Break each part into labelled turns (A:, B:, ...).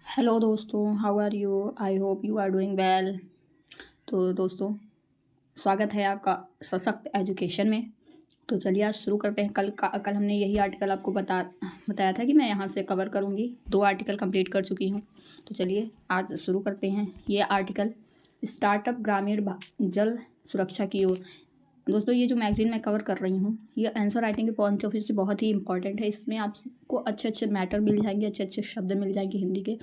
A: Hello दोस्तों, how are you? I hope you are doing well. तो दोस्तों, स्वागत है आपका सशक्त एजुकेशन में। तो चलिए आज शुरू करते हैं। कल हमने यही आर्टिकल आपको बताया था कि मैं यहाँ से कवर करूँगी। 2 आर्टिकल कंप्लीट कर चुकी हूँ। तो चलिए आज शुरू करते हैं। ये आर्टिकल स्टार्टअप ग्रामीण जल सुरक्षा की ओर। दोस्तों, ये जो मैगजीन मैं कवर कर रही हूँ, ये आंसर राइटिंग के पॉइंट ऑफ व्यू से बहुत ही इंपॉर्टेंट है। इसमें आपको अच्छे अच्छे मैटर मिल जाएंगे, अच्छे अच्छे शब्द मिल जाएंगे हिंदी के,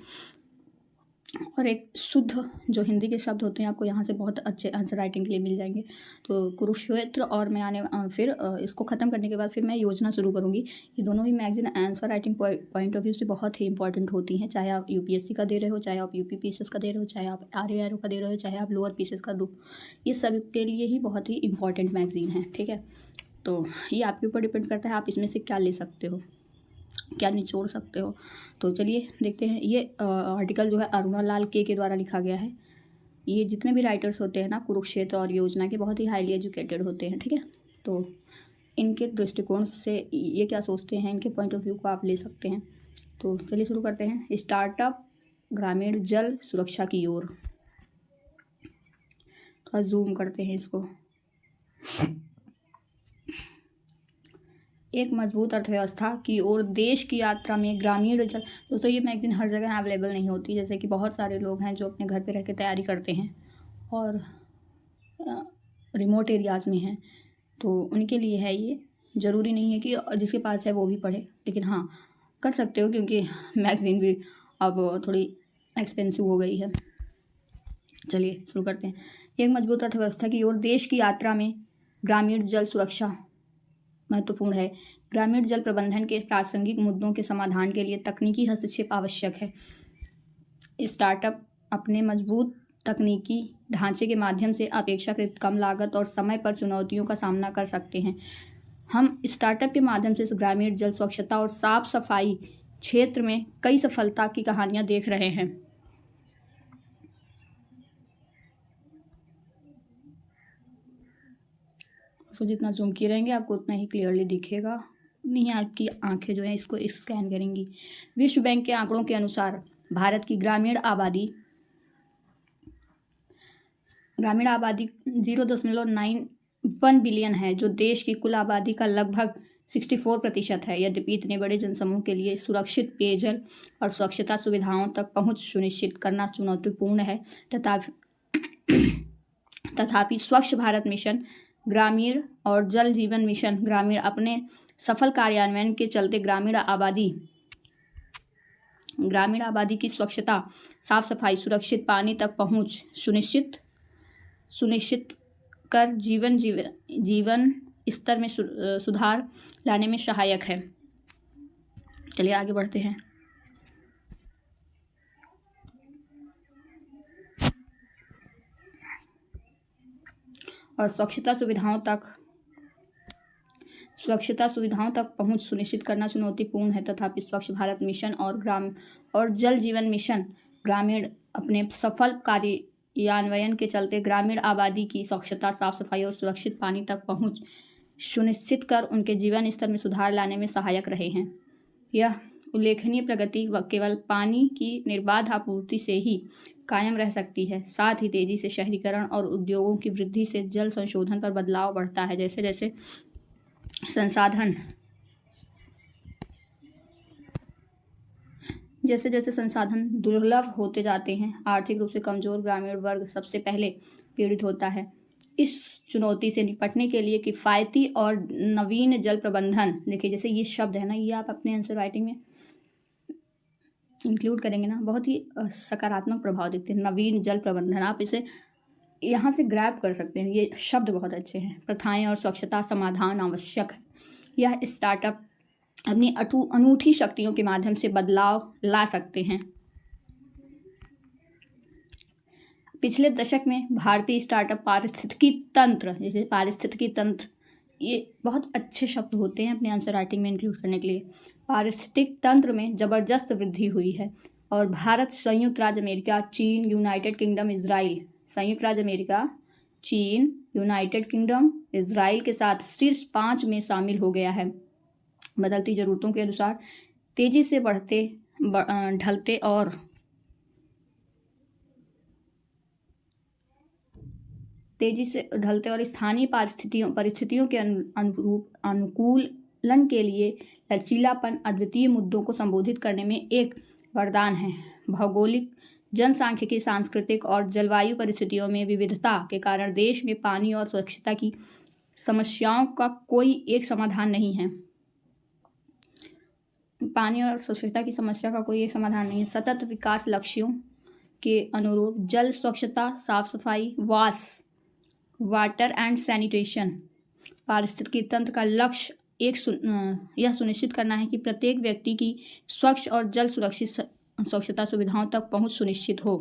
A: और एक शुद्ध जो हिंदी के शब्द होते हैं आपको यहाँ से बहुत अच्छे आंसर राइटिंग के लिए मिल जाएंगे। तो कुरुक्षेत्र और मैं फिर इसको ख़त्म करने के बाद फिर मैं योजना शुरू करूँगी। ये दोनों ही magazine answer writing point of view से बहुत ही इंपॉर्टेंट होती हैं। चाहे आप यूपीएससी का दे रहे हो, चाहे आप यूपी पीसीएस का दे रहे हो, चाहे आप आरएआरओ का दे रहे हो, चाहे आप लोअर पीसीएस का दो, ये सब के लिए ही बहुत ही इंपॉर्टेंट मैगजीन है। ठीक है, तो ये आपके ऊपर डिपेंड करता है आप इसमें से क्या ले सकते हो, क्या निचोड़ सकते हो। तो चलिए देखते हैं। ये आर्टिकल जो है अरुणा लाल के द्वारा लिखा गया है। ये जितने भी राइटर्स होते हैं ना कुरुक्षेत्र और योजना के, बहुत ही हाईली एजुकेटेड होते हैं। ठीक है, तो इनके दृष्टिकोण से ये क्या सोचते हैं, इनके पॉइंट ऑफ व्यू को आप ले सकते हैं। तो चलिए शुरू करते हैं। स्टार्टअप ग्रामीण जल सुरक्षा की ओर। थोड़ा जूम करते हैं इसको। एक मजबूत अर्थव्यवस्था की ओर देश की यात्रा में ग्रामीण जल। दोस्तों, ये मैगजीन हर जगह अवेलेबल नहीं होती। जैसे कि बहुत सारे लोग हैं जो अपने घर पे रह के तैयारी करते हैं और रिमोट एरियाज़ में हैं, तो उनके लिए है ये। ज़रूरी नहीं है कि जिसके पास है वो भी पढ़े, लेकिन हाँ कर सकते हो, क्योंकि मैगज़ीन भी अब थोड़ी एक्सपेंसिव हो गई है। चलिए शुरू करते हैं। एक मजबूत अर्थव्यवस्था की ओर देश की यात्रा में ग्रामीण जल सुरक्षा महत्वपूर्ण है। ग्रामीण जल प्रबंधन के प्रासंगिक मुद्दों के समाधान के लिए तकनीकी हस्तक्षेप आवश्यक है। स्टार्टअप अपने मजबूत तकनीकी ढांचे के माध्यम से अपेक्षाकृत कम लागत और समय पर चुनौतियों का सामना कर सकते हैं। हम स्टार्टअप के माध्यम से ग्रामीण जल स्वच्छता और साफ सफाई क्षेत्र में कई सफलता की कहानियां देख रहे हैं। तो जितना जूम किए रहेंगे आपको उतना ही क्लियरली दिखेगा, नहीं आपकी आंखें जो है इसको स्कैन करेंगी। विश्व बैंक के आंकड़ों के अनुसार भारत की ग्रामीण आबादी 0.91 बिलियन है, जो देश की कुल आबादी का लगभग 64% है। यद्यपि इतने बड़े जनसमूह के लिए सुरक्षित पेयजल और स्वच्छता सुविधाओं तक पहुंच सुनिश्चित करना चुनौतीपूर्ण है, तथापि स्वच्छ भारत मिशन ग्रामीण और जल जीवन मिशन ग्रामीण अपने सफल कार्यान्वयन के चलते ग्रामीण आबादी की स्वच्छता, साफ सफाई, सुरक्षित पानी तक पहुंच सुनिश्चित कर जीवन स्तर में सुधार लाने में सहायक है। चलिए आगे बढ़ते हैं। और स्वच्छता सुविधाओं तक पहुंच सुनिश्चित करना चुनौतीपूर्ण है, तथापि स्वच्छ भारत मिशन और जल जीवन मिशन ग्रामीण अपने सफल कार्यान्वयन के चलते ग्रामीण आबादी की स्वच्छता, साफ सफाई और सुरक्षित पानी तक पहुंच सुनिश्चित कर उनके जीवन स्तर में सुधार लाने में सहायक रहे हैं। यह उल्लेखनीय प्रगति केवल पानी की निर्बाध आपूर्ति से ही कायम रह सकती है। साथ ही तेजी से शहरीकरण और उद्योगों की वृद्धि से जल संशोधन पर बदलाव बढ़ता है। जैसे जैसे संसाधन दुर्लभ होते जाते हैं, आर्थिक रूप से कमजोर ग्रामीण वर्ग सबसे पहले पीड़ित होता है। इस चुनौती से निपटने के लिए किफ़ायती और नवीन जल प्रबंधन, देखिए जैसे ये शब्द है ना, ये आप अपने आंसर राइटिंग में इंक्लूड करेंगे ना, बहुत ही सकारात्मक प्रभाव दिखते हैं। नवीन जल प्रबंधन, आप इसे यहाँ से ग्रैब कर सकते हैं, ये शब्द बहुत अच्छे हैं। प्रथाएं और स्वच्छता समाधान आवश्यक है। यह स्टार्टअप अपनी अनूठी शक्तियों के माध्यम से बदलाव ला सकते हैं। पिछले दशक में भारतीय स्टार्टअप पारिस्थितिकी तंत्र, ये बहुत अच्छे शब्द होते हैं अपने आंसर राइटिंग में इंक्लूड करने के लिए। पारिस्थितिक तंत्र में ज़बरदस्त वृद्धि हुई है और भारत, संयुक्त राज्य अमेरिका, चीन, यूनाइटेड किंगडम, इजराइल के साथ शीर्ष 5 में शामिल हो गया है। बदलती ज़रूरतों के अनुसार तेज़ी से ढलते और तेजी से ढलते और स्थानीय परिस्थितियों के अनुरूप अनुकूलन के लिए लचीलापन अद्वितीय मुद्दों को संबोधित करने में एक वरदान है। भौगोलिक, जनसांख्यिकी, सांस्कृतिक और जलवायु परिस्थितियों में विविधता के कारण देश में पानी और स्वच्छता की समस्याओं का कोई एक समाधान नहीं है। पानी और स्वच्छता की समस्या का कोई एक समाधान नहीं है। सतत विकास लक्ष्यों के अनुरूप जल स्वच्छता, साफ सफाई, वाटर एंड सैनिटेशन, पारिस्थितिकी तंत्र का लक्ष्य यह सुनिश्चित करना है कि प्रत्येक व्यक्ति की स्वच्छ और जल सुरक्षित स्वच्छता सुविधाओं तक पहुंच सुनिश्चित हो।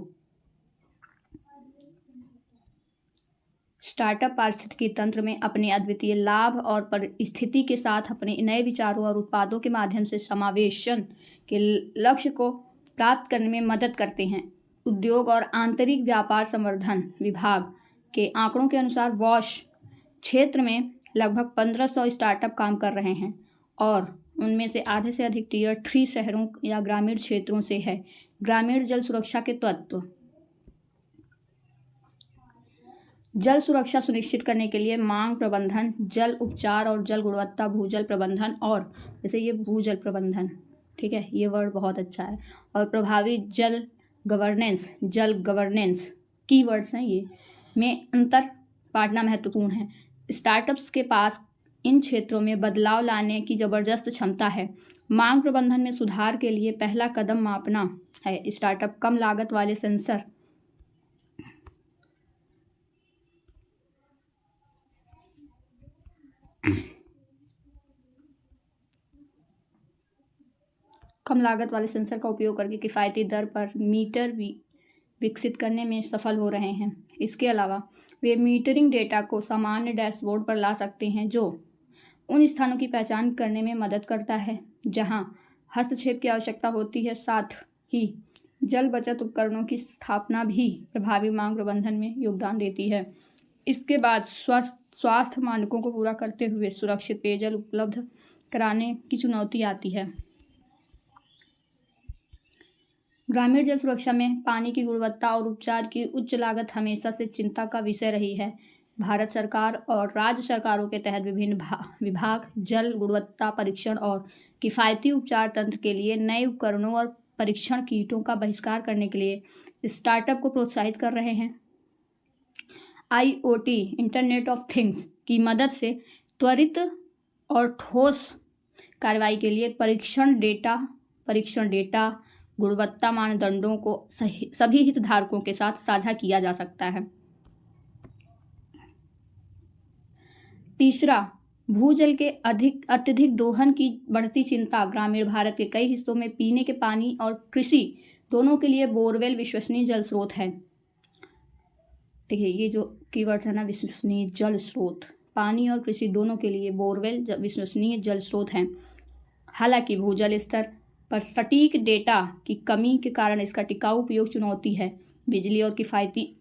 A: स्टार्टअप पारिस्थितिकी तंत्र में अपने अद्वितीय लाभ और परिस्थिति के साथ अपने नए विचारों और उत्पादों के माध्यम से समावेशन के लक्ष्य को प्राप्त करने में मदद करते हैं। उद्योग और आंतरिक व्यापार संवर्धन विभाग के आंकड़ों के अनुसार वॉश क्षेत्र में लगभग 1500 स्टार्टअप काम कर रहे हैं और उनमें से आधे से अधिक टियर 3 शहरों या ग्रामीण क्षेत्रों से है। ग्रामीण जल सुरक्षा के तत्व। जल सुरक्षा सुनिश्चित करने के लिए मांग प्रबंधन, जल उपचार और जल गुणवत्ता, भूजल प्रबंधन और जैसे ये भूजल प्रबंधन, ठीक है, ये वर्ड बहुत अच्छा है, और प्रभावी जल गवर्नेंस कीवर्ड्स हैं ये, में अंतर पाटना महत्वपूर्ण है। स्टार्टअप्स के पास इन क्षेत्रों में बदलाव लाने की ज़बरदस्त क्षमता है। मांग प्रबंधन में सुधार के लिए पहला कदम मापना है। स्टार्टअप कम लागत वाले सेंसर का उपयोग करके किफ़ायती दर पर मीटर विकसित करने में सफल हो रहे हैं। इसके अलावा वे मीटरिंग डेटा को सामान्य डैशबोर्ड पर ला सकते हैं जो उन स्थानों की पहचान करने में मदद करता है जहां हस्तक्षेप की आवश्यकता होती है। साथ ही जल बचत उपकरणों की स्थापना भी प्रभावी मांग प्रबंधन में योगदान देती है। इसके बाद स्वास्थ्य मानकों को पूरा करते हुए सुरक्षित पेयजल उपलब्ध कराने की चुनौती आती है। ग्रामीण जल सुरक्षा में पानी की गुणवत्ता और उपचार की उच्च लागत हमेशा से चिंता का विषय रही है। भारत सरकार और राज्य सरकारों के तहत विभिन्न विभाग जल गुणवत्ता परीक्षण और किफ़ायती उपचार तंत्र के लिए नए उपकरणों और परीक्षण किटों का बहिष्कार करने के लिए स्टार्टअप को प्रोत्साहित कर रहे हैं। IoT इंटरनेट ऑफ थिंग्स की मदद से त्वरित और ठोस कार्रवाई के लिए परीक्षण डेटा गुणवत्ता मानदंडों को सभी हितधारकों के साथ साझा किया जा सकता है। तीसरा, भूजल के अत्यधिक दोहन की बढ़ती चिंता। ग्रामीण भारत के कई हिस्सों में पीने के पानी और कृषि दोनों के लिए बोरवेल विश्वसनीय जल स्रोत है। देखिए ये जो कीवर्ड्स है ना, विश्वसनीय जल स्रोत, पानी और कृषि दोनों के लिए बोरवेल विश्वसनीय जल स्रोत हैं। हालांकि भूजल स्तर पर सटीक डेटा की कमी के कारण इसका टिकाऊ उपयोग चुनौती है। बिजली और किफ़ायती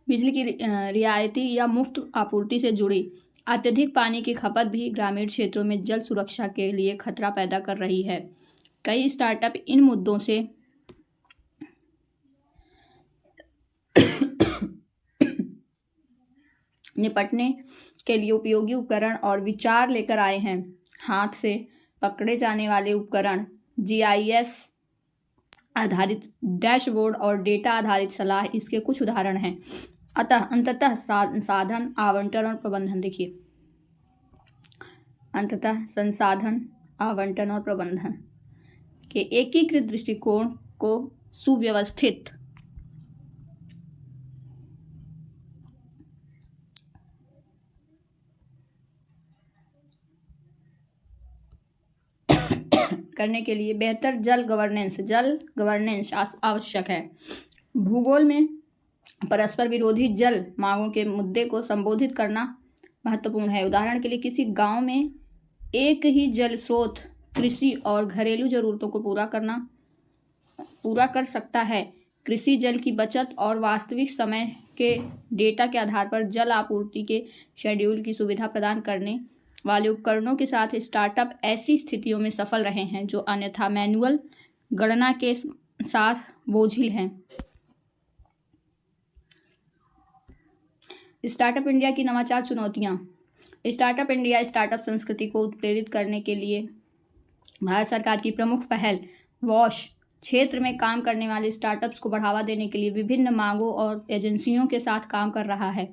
A: बिजली की रियायती या मुफ्त आपूर्ति से जुड़ी अत्यधिक पानी की खपत भी ग्रामीण क्षेत्रों में जल सुरक्षा के लिए खतरा पैदा कर रही है। कई स्टार्टअप इन मुद्दों से निपटने के लिए उपयोगी उपकरण और विचार लेकर आए हैं। हाथ से पकड़े जाने वाले उपकरण, GIS आधारित डैशबोर्ड और डेटा आधारित सलाह इसके कुछ उदाहरण हैं। अंततः संसाधन आवंटन और प्रबंधन। देखिए, अंततः संसाधन आवंटन और प्रबंधन के एकीकृत दृष्टिकोण को सुव्यवस्थित करने के लिए बेहतर जल गवर्नेंस आवश्यक है। भूगोल में परस्पर विरोधी जल मांगों के मुद्दे को संबोधित करना महत्वपूर्ण है। उदाहरण के लिए किसी गांव में एक ही जल स्रोत कृषि और घरेलू जरूरतों को पूरा कर सकता है, कृषि जल की बचत और वास्तविक समय के डेटा के आधार पर जल आपूर्ति के शेड्यूल की सुविधा प्रदान करने वाले उपकरणों के साथ स्टार्टअप ऐसी स्थितियों में सफल रहे हैं जो अन्यथा मैनुअल गणना के साथ बोझिल हैं। स्टार्टअप इंडिया की नवाचार चुनौतियां। स्टार्टअप इंडिया स्टार्टअप संस्कृति को उत्प्रेरित करने के लिए भारत सरकार की प्रमुख पहल वॉश क्षेत्र में काम करने वाले स्टार्टअप्स को बढ़ावा देने के लिए विभिन्न मांगों और एजेंसियों के साथ काम कर रहा है।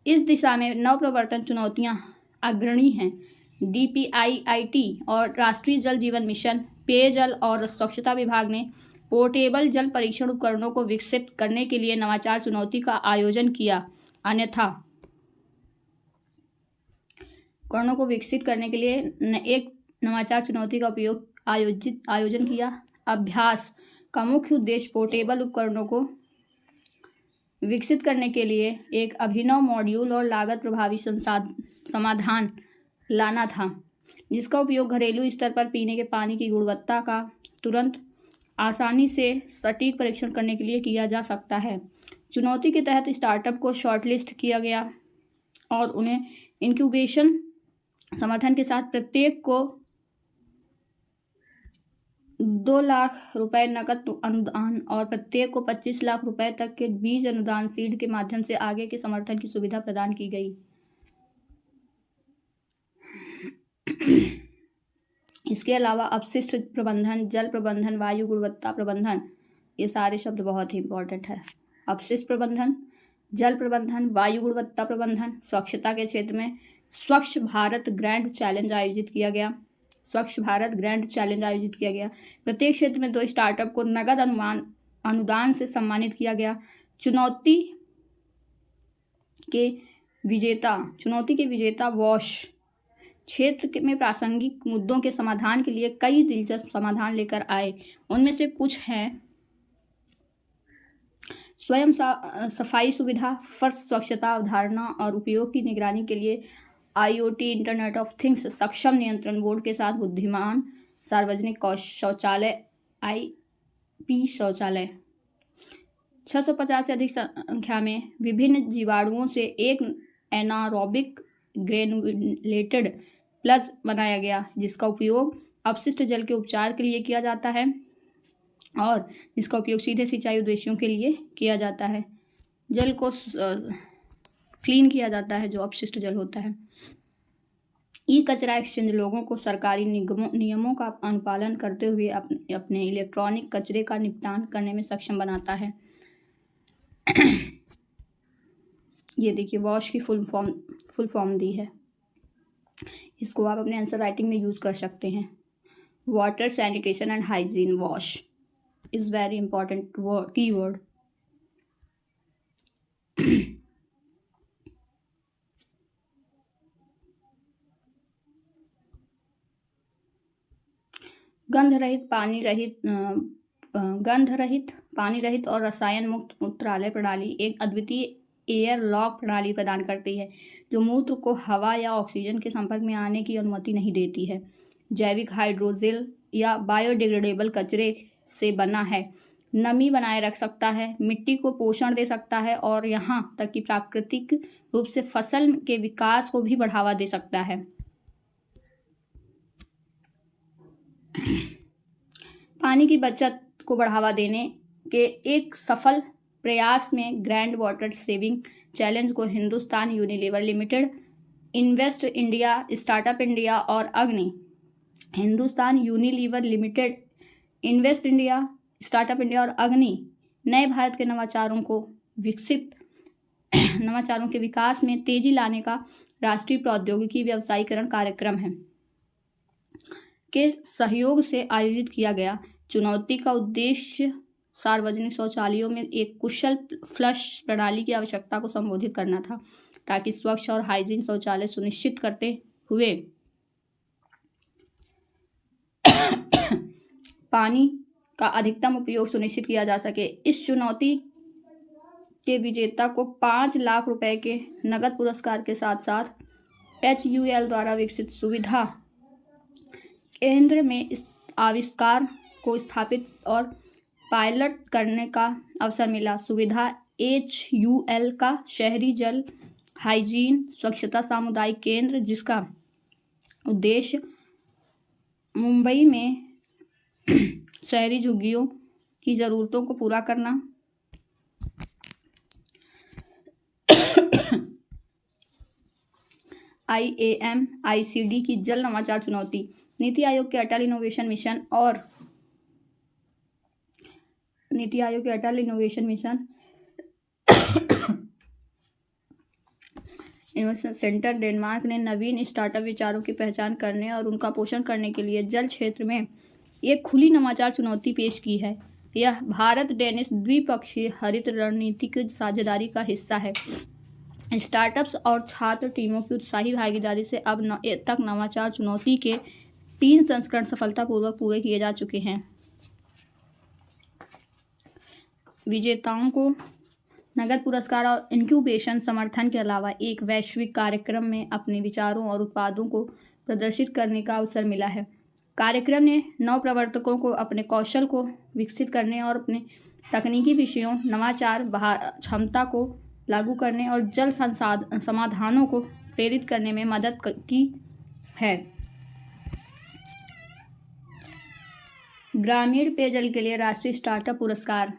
A: इस दिशा में नवप्रवर्तन चुनौतियां अग्रणी हैं। DPIIT और राष्ट्रीय जल जीवन मिशन, पेयजल और स्वच्छता विभाग ने पोर्टेबल जल परीक्षण उपकरणों को विकसित करने के लिए नवाचार चुनौती का आयोजन किया। अन्यथा उपकरणों को विकसित करने के लिए एक नवाचार चुनौती का आयोजन किया। अभ्यास का मुख्य उद्देश्य पोर्टेबल उपकरणों को विकसित करने के लिए एक अभिनव मॉड्यूल और लागत प्रभावी समाधान लाना था, जिसका उपयोग घरेलू स्तर पर पीने के पानी की गुणवत्ता का तुरंत आसानी से सटीक परीक्षण करने के लिए किया जा सकता है। चुनौती के तहत स्टार्टअप को शॉर्टलिस्ट किया गया और उन्हें इंक्यूबेशन समर्थन के साथ प्रत्येक को 2 लाख रुपए नकद अनुदान और प्रत्येक को 25 लाख रुपए तक के बीज अनुदान सीड के माध्यम से आगे के समर्थन की सुविधा प्रदान की गई। इसके अलावा अपशिष्ट प्रबंधन, जल प्रबंधन, वायु गुणवत्ता प्रबंधन, ये सारे शब्द बहुत ही इंपॉर्टेंट है। अपशिष्ट प्रबंधन, जल प्रबंधन, वायु गुणवत्ता प्रबंधन, स्वच्छता के क्षेत्र में स्वच्छ भारत ग्रैंड चैलेंज आयोजित किया गया। प्रत्येक क्षेत्र में 2 स्टार्टअप को नगद अनुदान से सम्मानित किया गया। चुनौती के विजेता वॉश क्षेत्र में प्रासंगिक मुद्दों के समाधान के लिए कई दिलचस्प समाधान लेकर आए। उनमें से कुछ हैं: स्वयं सफाई सुविधा, फर्श स्वच्छता अवधारणा और उपयोग की निगरानी के लिए IoT इंटरनेट ऑफ थिंग्स सक्षम नियंत्रण बोर्ड के साथ बुद्धिमान सार्वजनिक शौचालय IP शौचालय। 650 से अधिक संख्या में विभिन्न जीवाणुओं से एक एनारोबिक ग्रेनुलेटेड प्लस बनाया गया, जिसका उपयोग अपशिष्ट जल के उपचार के लिए किया जाता है और जिसका उपयोग सीधे सिंचाई उद्देश्यों के लिए किया जाता है। जल को क्लीन किया जाता है, जो अपशिष्ट जल होता है। कचरा एक्सचेंज लोगों को सरकारी नियमों का अनुपालन करते हुए अपने इलेक्ट्रॉनिक कचरे का निपटान करने में सक्षम बनाता है। ये देखिए, वॉश की फुल फॉर्म दी है। इसको आप अपने आंसर राइटिंग में यूज कर सकते हैं। Water sanitation and hygiene, wash is very important keyword. गंध रहित, पानी रहित और रसायन मुक्त मूत्रालय प्रणाली एक अद्वितीय एयर लॉक प्रणाली प्रदान करती है, जो मूत्र को हवा या ऑक्सीजन के संपर्क में आने की अनुमति नहीं देती है। जैविक हाइड्रोजेल या बायोडिग्रेडेबल कचरे से बना है, नमी बनाए रख सकता है, मिट्टी को पोषण दे सकता है और यहाँ तक कि प्राकृतिक रूप से फसल के विकास को भी बढ़ावा दे सकता है। पानी की बचत को बढ़ावा देने के एक सफल प्रयास में ग्रैंड वाटर सेविंग चैलेंज को Hindustan Unilever limited, invest India, startup India और अग्नि Hindustan Unilever limited, invest India, startup India और अग्नि नए भारत के नवाचारों के विकास में तेजी लाने का राष्ट्रीय प्रौद्योगिकी व्यवसायीकरण कार्यक्रम है के सहयोग से आयोजित किया गया। चुनौती का उद्देश्य सार्वजनिक शौचालयों में एक कुशल फ्लश प्रणाली की आवश्यकता को संबोधित करना था, ताकि स्वच्छ और हाइजीन शौचालय सुनिश्चित करते हुए पानी का अधिकतम उपयोग सुनिश्चित किया जा सके। इस चुनौती के विजेता को 5 लाख रुपए के नगद पुरस्कार के साथ साथ HUL द्वारा विकसित सुविधा केंद्र में इस आविष्कार को स्थापित और पायलट करने का अवसर मिला। सुविधा HUL का शहरी जल हाइजीन स्वच्छता सामुदायिक केंद्र, जिसका उद्देश्य मुंबई में शहरी झुग्गियों की ज़रूरतों को पूरा करना। IAM ICD की जल नवाचार चुनौती। नीति आयोग के Atal innovation mission innovation centre Denmark ने नवीन स्टार्टअप विचारों की पहचान करने और उनका पोषण करने के लिए जल क्षेत्र में एक खुली नवाचार चुनौती पेश की है। यह भारत डेनिश द्विपक्षीय हरित रणनीति की साझेदारी का हिस्सा है। स्टार्टअप्स और छात्र टीमों की उत्साही भागीदारी से अब तक नवाचार चुनौती के 3 संस्करण सफलतापूर्वक पूरे किए जा चुके हैं। विजेताओं को नगद पुरस्कार और इंक्यूबेशन समर्थन के अलावा एक वैश्विक कार्यक्रम में अपने विचारों और उत्पादों को प्रदर्शित करने का अवसर मिला है। कार्यक्रम ने नवप्रवर्तकों को अपने कौशल को विकसित करने और अपने तकनीकी विषयों, नवाचार क्षमता को लागू करने और जल समाधानों को प्रेरित करने में मदद की है। ग्रामीण पेयजल के लिए राष्ट्रीय स्टार्टअप पुरस्कार। –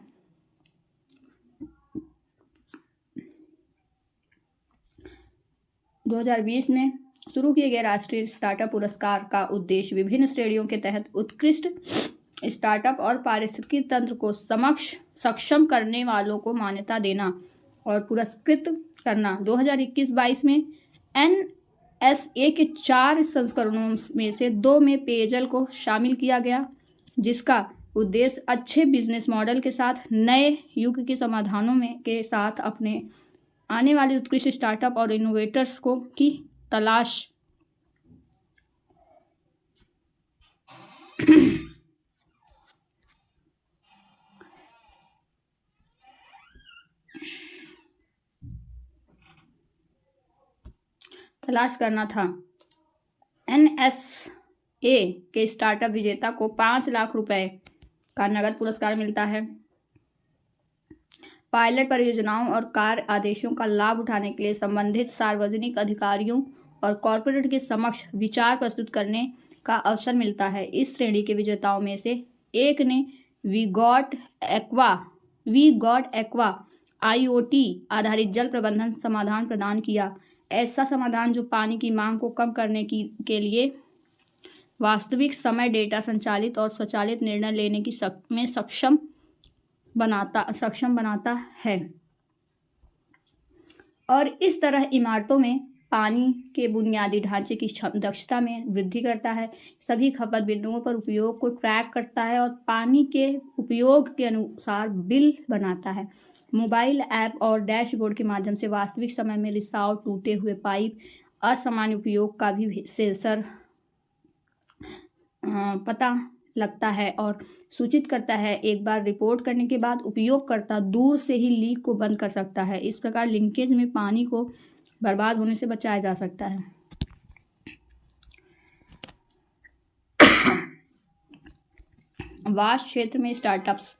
A: 2020 में शुरू किए गए राष्ट्रीय स्टार्टअप पुरस्कार का उद्देश्य विभिन्न श्रेणियों के तहत उत्कृष्ट स्टार्टअप और पारिस्थितिकी तंत्र को सक्षम करने वालों को मान्यता देना और पुरस्कृत करना। 2021-22 में NSA के 4 संस्करणों में से 2 में पेयजल को शामिल किया गया, जिसका उद्देश्य अच्छे बिजनेस मॉडल के साथ नए युग के समाधानों के साथ अपने आने वाले उत्कृष्ट स्टार्टअप और इनोवेटर्स की तलाश करना था। NSA के स्टार्टअप विजेता को 5 लाख रुपए का नगद पुरस्कार मिलता है। पायलट परियोजनाओं और कार्य आदेशों का लाभ उठाने के लिए संबंधित सार्वजनिक अधिकारियों और कॉर्पोरेट के समक्ष विचार प्रस्तुत करने का अवसर मिलता है। इस श्रेणी के विजेताओं में से एक ने वी गॉट एक्वा IoT आधारित जल प्रबंधन समाधान प्रदान किया। ऐसा समाधान जो पानी की मांग को कम करने के लिए वास्तविक समय डेटा संचालित और स्वचालित निर्णय लेने में सक्षम बनाता है और इस तरह इमारतों में पानी के बुनियादी ढांचे की दक्षता में वृद्धि करता है, सभी खपत बिंदुओं पर उपयोग को ट्रैक करता है और पानी के उपयोग के अनुसार बिल बनाता है। मोबाइल ऐप और डैशबोर्ड के माध्यम से वास्तविक समय में रिसाव, टूटे हुए पाइप, असामान्य उपयोग का भी सेंसर पता लगता है और सूचित करता है। एक बार रिपोर्ट करने के बाद उपयोगकर्ता दूर से ही लीक को बंद कर सकता है। इस प्रकार लिंकेज में पानी को बर्बाद होने से बचाया जा सकता है। वास्ट क्षेत्र में स्टार्टअप्स।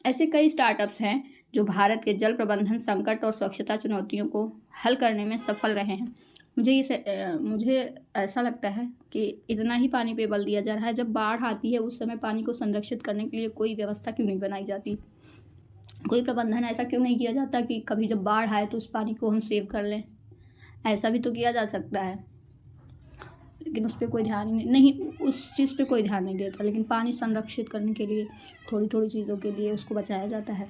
A: ऐसे कई स्टार्टअप्स हैं जो भारत के जल प्रबंधन संकट और स्वच्छता चुनौतियों को हल करने में सफल रहे हैं। मुझे ऐसा लगता है कि इतना ही पानी पे बल दिया जा रहा है। जब बाढ़ आती है उस समय पानी को संरक्षित करने के लिए कोई व्यवस्था क्यों नहीं बनाई जाती, कोई प्रबंधन ऐसा क्यों नहीं किया जाता कि कभी जब बाढ़ आए तो उस पानी को हम सेव कर लें। ऐसा भी तो किया जा सकता है, लेकिन उस पर कोई ध्यान नहीं, उस चीज़ पे कोई ध्यान नहीं देता। लेकिन पानी संरक्षित करने के लिए थोड़ी थोड़ी चीज़ों के लिए उसको बचाया जाता है।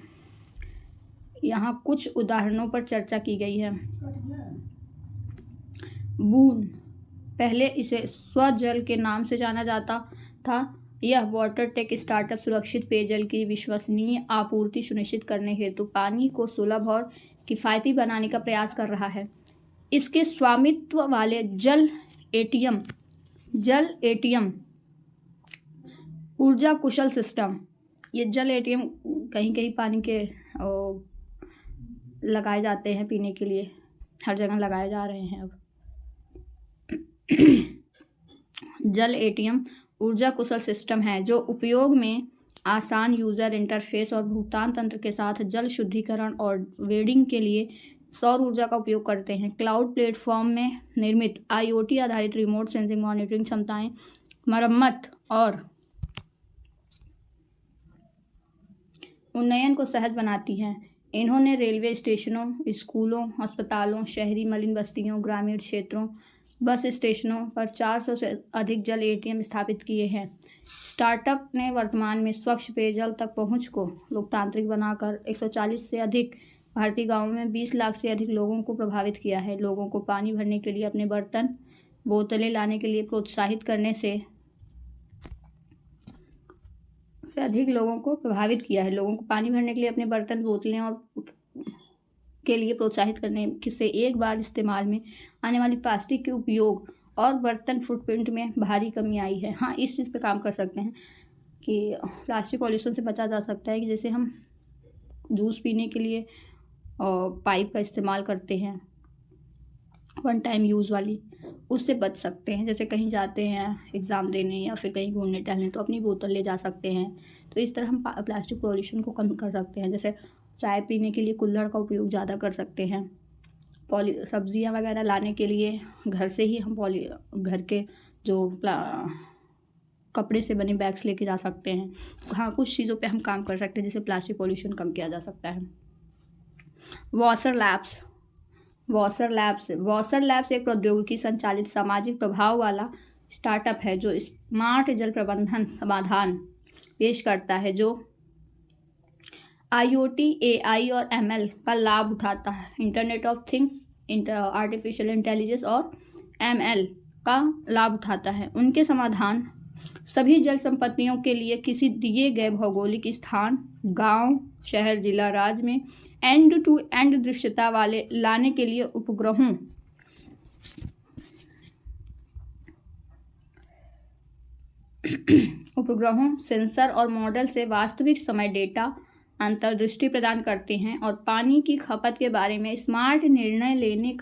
A: यहाँ कुछ उदाहरणों पर चर्चा की गई है। बून, पहले इसे स्वजल के नाम से जाना जाता था। यह वाटर टेक स्टार्टअप सुरक्षित पेयजल की विश्वसनीय आपूर्ति सुनिश्चित करने हेतु पानी को सुलभ और किफ़ायती बनाने का प्रयास कर रहा है। इसके स्वामित्व वाले जल एटीएम ऊर्जा कुशल सिस्टम, ये जल एटीएम कहीं कहीं पानी के लगाए जाते हैं पीने के लिए, हर जगह लगाए जा रहे हैं अब। जल एटीएम ऊर्जा कुशल सिस्टम है जो उपयोग में आसान यूज़र इंटरफेस और भुगतान तंत्र के साथ जल शुद्धिकरण और वेडिंग के लिए सौर ऊर्जा का उपयोग करते हैं। क्लाउड प्लेटफॉर्म में निर्मित IoT आधारित रिमोट सेंसिंग मॉनिटरिंग क्षमताएं मरम्मत और उन्नयन को सहज बनाती हैं। इन्होंने रेलवे स्टेशनों, स्कूलों, अस्पतालों, शहरी मलिन बस्तियों, ग्रामीण क्षेत्रों, बस स्टेशनों पर 400 से अधिक जल ATM स्थापित किए हैं। स्टार्टअप ने वर्तमान में स्वच्छ पेयजल तक पहुंच को लोकतांत्रिक बनाकर 140 से अधिक भारतीय गांवों में 20 लाख से अधिक लोगों को प्रभावित किया है। लोगों को पानी भरने के लिए अपने बर्तन, बोतलें लाने के लिए प्रोत्साहित करने से अधिक लोगों को प्रभावित किया है। लोगों को पानी भरने के लिए अपने बर्तन, बोतलें और के लिए प्रोत्साहित करने से एक बार इस्तेमाल में आने वाली प्लास्टिक के उपयोग और बर्तन फुटप्रिंट में भारी कमी आई है। हाँ, इस चीज़ पे काम कर सकते हैं कि प्लास्टिक पॉल्यूशन से बचा जा सकता है कि जैसे हम जूस पीने के लिए पाइप का इस्तेमाल करते हैं, वन टाइम यूज़ वाली, उससे बच सकते हैं। जैसे कहीं जाते हैं एग्ज़ाम देने या फिर कहीं घूमने टहलने तो अपनी बोतल ले जा सकते हैं। तो इस तरह हम प्लास्टिक पॉल्यूशन को कम कर सकते हैं। जैसे चाय पीने के लिए कुल्हड़ का उपयोग ज़्यादा कर सकते हैं। सब्जियां वगैरह लाने के लिए घर से ही हम घर के जो कपड़े से बने बैग्स लेके जा सकते हैं। हाँ, कुछ चीज़ों पे हम काम कर सकते हैं जिससे प्लास्टिक पॉल्यूशन कम किया जा सकता है। वॉशर लैब्स एक प्रौद्योगिकी संचालित सामाजिक प्रभाव वाला स्टार्टअप है जो स्मार्ट जल प्रबंधन समाधान पेश करता है, जो IoT, AI और ML का लाभ उठाता है। Internet of things, artificial intelligence और ML का लाभ उठाता है। उनके समाधान सभी जल संपत्तियों के लिए किसी दिए गए भौगोलिक स्थान, गांव, शहर, जिला, राज्य में एंड टू एंड दृश्यता वाले लाने के लिए उपग्रहों, सेंसर और मॉडल से वास्तविक समय डेटा अंतर्दृष्टि प्रदान करते हैं और पानी की खपत के बारे में स्मार्ट निर्णय लेने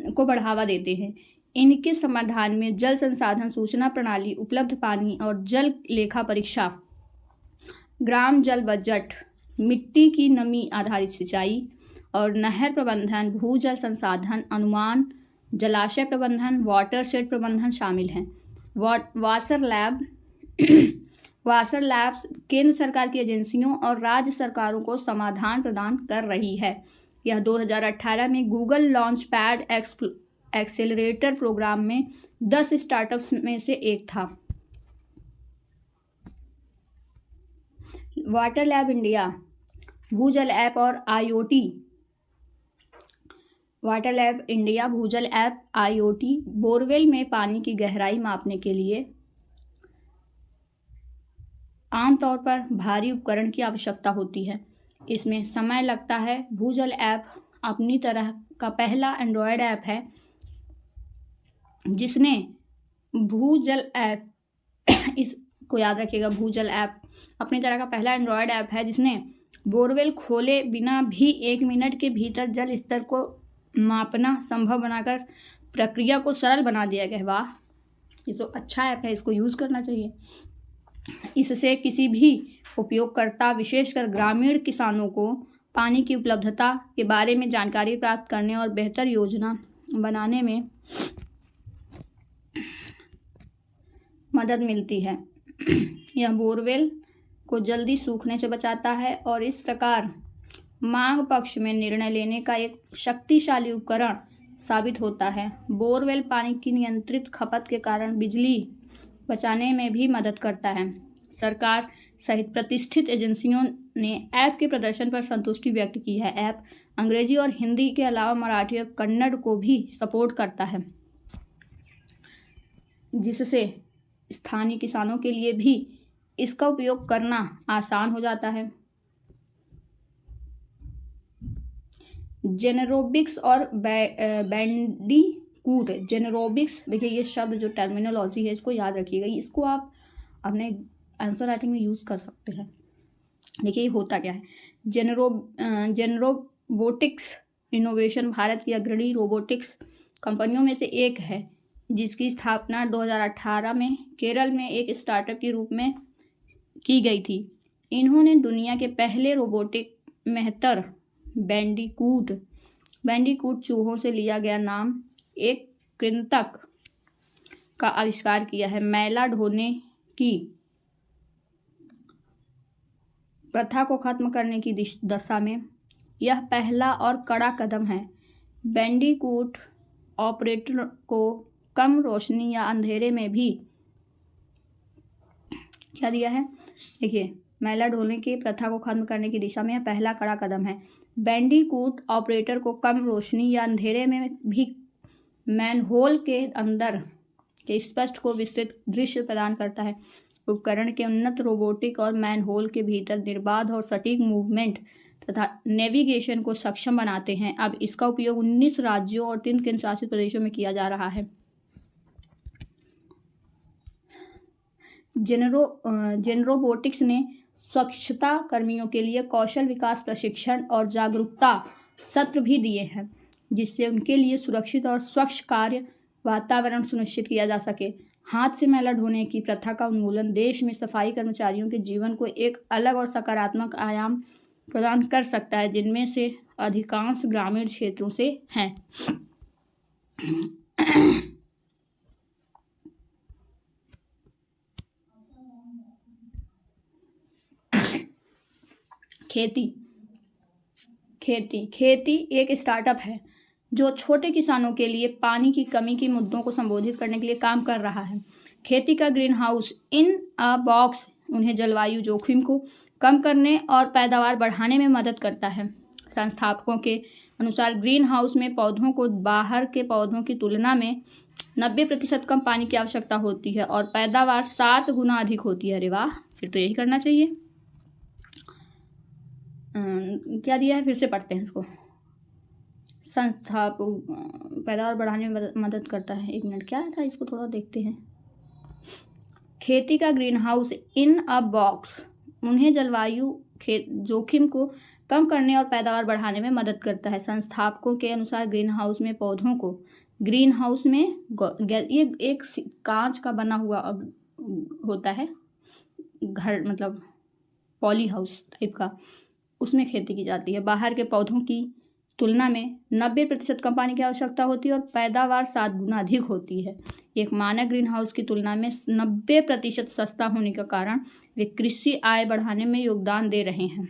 A: को बढ़ावा देते हैं। इनके समाधान में जल संसाधन सूचना प्रणाली, उपलब्ध पानी और जल लेखा परीक्षा, ग्राम जल बजट, मिट्टी की नमी आधारित सिंचाई और नहर प्रबंधन, भूजल संसाधन अनुमान, जलाशय प्रबंधन, वाटर शेड प्रबंधन शामिल हैं। वासर लैब्स केंद्र सरकार की एजेंसियों और राज्य सरकारों को समाधान प्रदान कर रही है। यह 2018 में Google launchpad accelerator program में 10 स्टार्टअप्स में से एक था। Water lab India Bhujal app और IoT। Water lab India Bhujal app IoT borewell में पानी की गहराई मापने के लिए आमतौर पर भारी उपकरण की आवश्यकता होती है। इसमें समय लगता है। भूजल ऐप अपनी तरह का पहला एंड्रॉयड ऐप है जिसने भूजल ऐप इसको याद रखिएगा, भूजल ऐप अपनी तरह का पहला एंड्रॉयड ऐप है जिसने बोरवेल खोले बिना भी 1 मिनट के भीतर जल स्तर को मापना संभव बनाकर प्रक्रिया को सरल बना दिया गया। वाह, ये तो अच्छा ऐप है, इसको यूज़ करना चाहिए। इससे किसी भी उपयोगकर्ता, विशेषकर ग्रामीण किसानों को पानी की उपलब्धता के बारे में जानकारी प्राप्त करने और बेहतर योजना बनाने में मदद मिलती है। यह बोरवेल को जल्दी सूखने से बचाता है और इस प्रकार मांग पक्ष में निर्णय लेने का एक शक्तिशाली उपकरण साबित होता है। बोरवेल पानी की नियंत्रित खपत के कारण बिजली बचाने में भी मदद करता है। सरकार सहित प्रतिष्ठित एजेंसियों ने ऐप के प्रदर्शन पर संतुष्टि व्यक्त की है। ऐप अंग्रेजी और हिंदी के अलावा मराठी और कन्नड़ को भी सपोर्ट करता है, जिससे स्थानीय किसानों के लिए भी इसका उपयोग करना आसान हो जाता है। जेनेरोबिक्स और बैंडिकूट। जेनेरोबिक्स, देखिए ये शब्द जो टर्मिनोलॉजी है इसको याद रखिएगा, इसको आप अपने आंसर राइटिंग में यूज़ कर सकते हैं। देखिए ये होता क्या है। जेनरोबोटिक्स इनोवेशन भारत की अग्रणी रोबोटिक्स कंपनियों में से एक है, जिसकी स्थापना 2018 में केरल में एक स्टार्टअप के रूप में की गई थी। इन्होंने दुनिया के पहले रोबोटिक मेहतर बैंडिकूट चूहों से लिया गया नाम एक कृंतक का आविष्कार किया है। मैला ढोने की प्रथा को खत्म करने की दशा में यह पहला और कड़ा कदम है। बैंडिकूट ऑपरेटर को कम रोशनी या अंधेरे में भी क्या दिया है, देखिए, मैला ढोने की प्रथा को खत्म करने की दिशा में यह पहला कड़ा कदम है। बैंडिकूट ऑपरेटर को कम रोशनी या अंधेरे में भी मैनहोल के अंदर के स्पष्ट को विस्तृत दृश्य प्रदान करता है। उपकरण के उन्नत रोबोटिक और मैनहोल के भीतर निर्बाध और सटीक मूवमेंट तथा नेविगेशन को सक्षम बनाते हैं। अब इसका उपयोग 19 राज्यों और 3 केंद्र शासित प्रदेशों में किया जा रहा है। जेनरोबोटिक्स ने स्वच्छता कर्मियों के लिए कौशल विकास प्रशिक्षण और जागरूकता सत्र भी दिए हैं, जिससे उनके लिए सुरक्षित और स्वच्छ कार्य वातावरण सुनिश्चित किया जा सके। हाथ से मैला ढोने की प्रथा का उन्मूलन देश में सफाई कर्मचारियों के जीवन को एक अलग और सकारात्मक आयाम प्रदान कर सकता है, जिनमें से अधिकांश ग्रामीण क्षेत्रों से हैं। खेती एक स्टार्टअप है जो छोटे किसानों के लिए पानी की कमी की मुद्दों को संबोधित करने के लिए काम कर रहा है। खेती का green house in a box उन्हें जलवायु जोखिम को कम करने और पैदावार बढ़ाने में मदद करता है। संस्थापकों के अनुसार ग्रीन हाउस में पौधों को बाहर के पौधों की तुलना में 90% कम पानी की आवश्यकता होती है और पैदावार 7 गुना अधिक होती है। अरे वाह, फिर तो यही करना चाहिए। क्या दिया है, फिर से पढ़ते हैं इसको। पैदावार बढ़ाने में मदद करता है। 1 मिनट, क्या था, इसको थोड़ा देखते हैं। खेती का green house in a box उन्हें जलवायु जोखिम को कम करने और पैदावार बढ़ाने में मदद करता है। संस्थापकों के अनुसार ग्रीन हाउस में पौधों को ग्रीन हाउस में ये एक कांच का बना हुआ होता है घर, मतलब पॉली हाउस टाइप का, उसमें खेती की जाती है। बाहर के पौधों की तुलना में 90% कम पानी की आवश्यकता होती है और पैदावार 7 गुना अधिक होती है। एक मानक ग्रीन हाउस की तुलना में 90% सस्ता होने के कारण वे कृषि आय बढ़ाने में योगदान दे रहे हैं,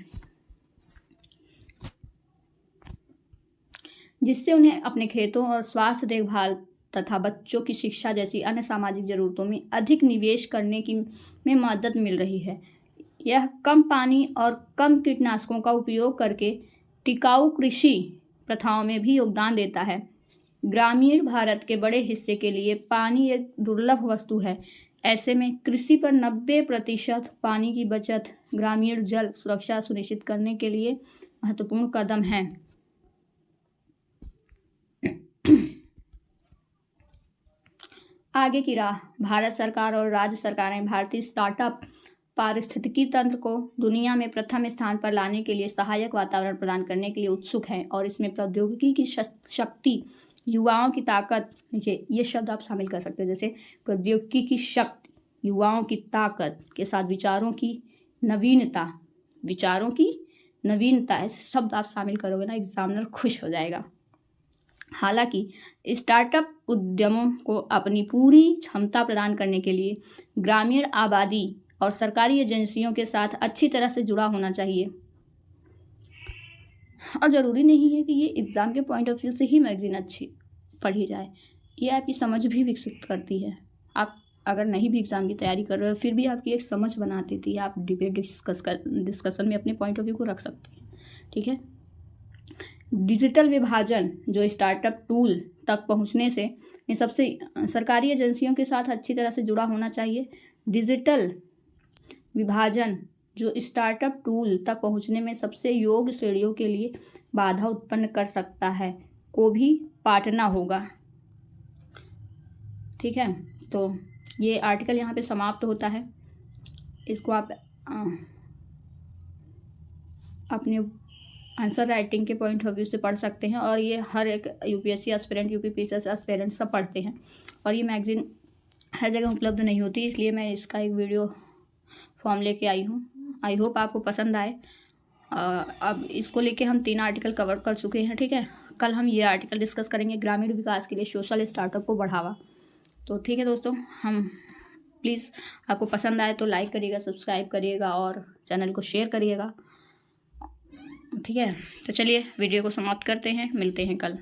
A: जिससे उन्हें अपने खेतों और स्वास्थ्य देखभाल तथा बच्चों की शिक्षा जैसी अन्य सामाजिक जरूरतों में अधिक निवेश करने में मदद मिल रही है। यह कम पानी और कम कीटनाशकों का उपयोग करके टिकाऊ कृषि प्रथाओं में भी योगदान देता है। ग्रामीण भारत के बड़े हिस्से के लिए पानी एक दुर्लभ वस्तु है। ऐसे में कृषि पर 90% पानी की बचत ग्रामीण जल सुरक्षा सुनिश्चित करने के लिए महत्वपूर्ण कदम है। आगे की राह। भारत सरकार और राज्य सरकारें भारतीय स्टार्टअप पारिस्थितिकी तंत्र को दुनिया में प्रथम स्थान पर लाने के लिए सहायक वातावरण प्रदान करने के लिए उत्सुक हैं और इसमें प्रौद्योगिकी की शक्ति, युवाओं की ताकत, देखिए ये शब्द आप शामिल कर सकते हैं, जैसे प्रौद्योगिकी की शक्ति, युवाओं की ताकत के साथ विचारों की नवीनता, ऐसे शब्द आप शामिल करोगे ना, एग्जामिनर खुश हो जाएगा। हालांकि स्टार्टअप उद्यमों को अपनी पूरी क्षमता प्रदान करने के लिए ग्रामीण आबादी और सरकारी एजेंसियों के साथ अच्छी तरह से जुड़ा होना चाहिए। और ज़रूरी नहीं है कि ये एग्ज़ाम के पॉइंट ऑफ व्यू से ही मैगजीन अच्छी पढ़ी जाए, ये आपकी समझ भी विकसित करती है। आप अगर नहीं भी एग्ज़ाम की तैयारी कर रहे हो फिर भी आपकी एक समझ बना देती है। आप डिबेट डिस्कशन में अपने पॉइंट ऑफ व्यू को रख सकते हैं, ठीक है। डिजिटल विभाजन, जो स्टार्टअप टूल तक पहुंचने से सबसे सरकारी एजेंसियों के साथ अच्छी तरह से जुड़ा होना चाहिए। डिजिटल विभाजन जो स्टार्टअप टूल तक पहुंचने में सबसे योग्य श्रेणियों के लिए बाधा उत्पन्न कर सकता है को भी पाटना होगा, ठीक है। तो ये आर्टिकल यहाँ पे समाप्त होता है। इसको आप अपने आंसर राइटिंग के पॉइंट ऑफ व्यू से पढ़ सकते हैं और ये हर एक यूपीएससी एस्पिरेंट, यूपीपीएससी एस्पिरेंट सब पढ़ते हैं और ये मैगजीन हर जगह उपलब्ध नहीं होती, इसलिए मैं इसका एक वीडियो फॉर्म लेके आई हूँ। आई होप आपको पसंद आए। अब इसको लेके हम 3 आर्टिकल कवर कर चुके हैं, ठीक है। कल हम ये आर्टिकल डिस्कस करेंगे, ग्रामीण विकास के लिए सोशल स्टार्टअप को बढ़ावा। तो ठीक है दोस्तों, हम प्लीज़ आपको पसंद आए तो लाइक करिएगा, सब्सक्राइब करिएगा और चैनल को शेयर करिएगा, ठीक है। तो चलिए वीडियो को समाप्त करते हैं, मिलते हैं कल।